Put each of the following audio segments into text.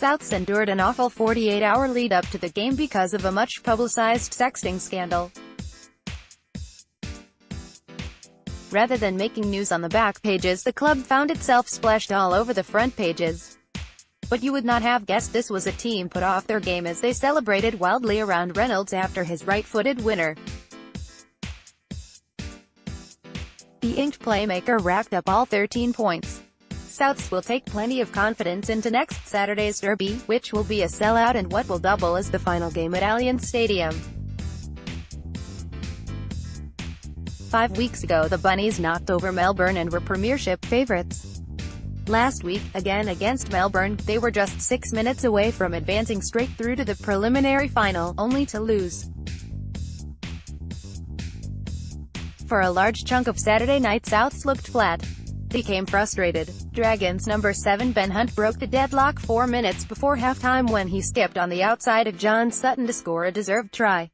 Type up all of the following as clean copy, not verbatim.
Souths endured an awful 48-hour lead-up to the game because of a much-publicized sexting scandal. Rather than making news on the back pages, the club found itself splashed all over the front pages. But you would not have guessed this was a team put off their game as they celebrated wildly around Reynolds after his right-footed winner. The inked playmaker racked up all 13 points. Souths will take plenty of confidence into next Saturday's derby, which will be a sellout and what will double as the final game at Allianz Stadium. 5 weeks ago the Bunnies knocked over Melbourne and were premiership favourites. Last week, again against Melbourne, they were just 6 minutes away from advancing straight through to the preliminary final, only to lose. For a large chunk of Saturday night, Souths looked flat. They became frustrated. Dragons number 7 Ben Hunt broke the deadlock 4 minutes before halftime when he skipped on the outside of John Sutton to score a deserved try.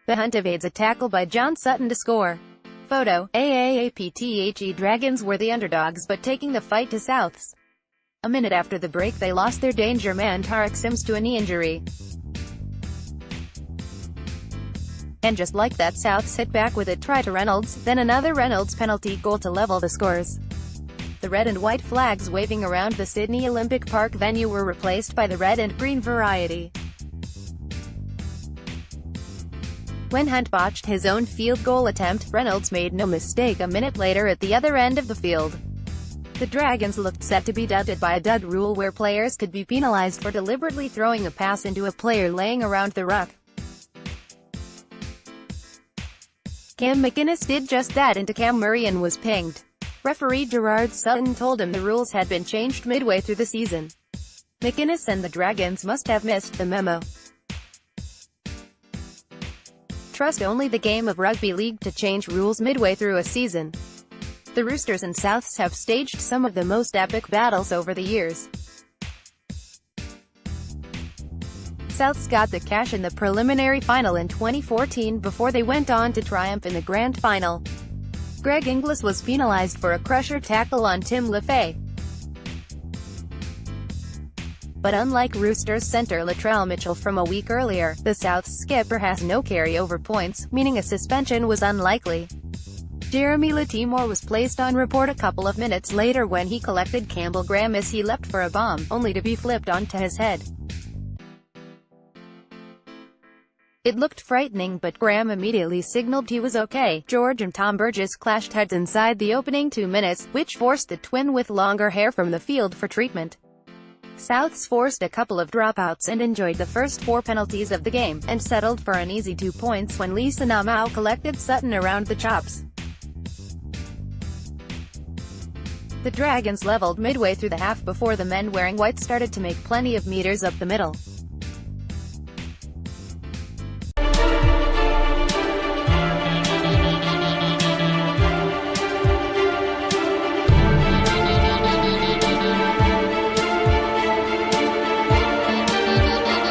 Ben Hunt evades a tackle by John Sutton to score. Photo, AAAPTHE Dragons were the underdogs but taking the fight to Souths. A minute after the break they lost their danger man Tariq Sims to a knee injury. And just like that, Souths hit back with a try to Reynolds, then another Reynolds penalty goal to level the scores. The red and white flags waving around the Sydney Olympic Park venue were replaced by the red and green variety. When Hunt botched his own field goal attempt, Reynolds made no mistake a minute later at the other end of the field. The Dragons looked set to be dudded by a dud rule where players could be penalized for deliberately throwing a pass into a player laying around the ruck. Cam McInnes did just that into Cam Murray and was pinged. Referee Gerard Sutton told him the rules had been changed midway through the season. McInnes and the Dragons must have missed the memo. Trust only the game of rugby league to change rules midway through a season. The Roosters and Souths have staged some of the most epic battles over the years. Souths got the cash in the preliminary final in 2014 before they went on to triumph in the grand final. Greg Inglis was penalised for a crusher tackle on Tim LaFay. But unlike Roosters centre Latrell Mitchell from a week earlier, the Souths skipper has no carryover points, meaning a suspension was unlikely. Jeremy Latimore was placed on report a couple of minutes later when he collected Campbell Graham as he leapt for a bomb, only to be flipped onto his head. It looked frightening but Graham immediately signalled he was okay. George and Tom Burgess clashed heads inside the opening 2 minutes, which forced the twin with longer hair from the field for treatment. Souths forced a couple of dropouts and enjoyed the first 4 penalties of the game, and settled for an easy 2 points when Lisa Namau collected Sutton around the chops. The Dragons levelled midway through the half before the men wearing white started to make plenty of meters up the middle.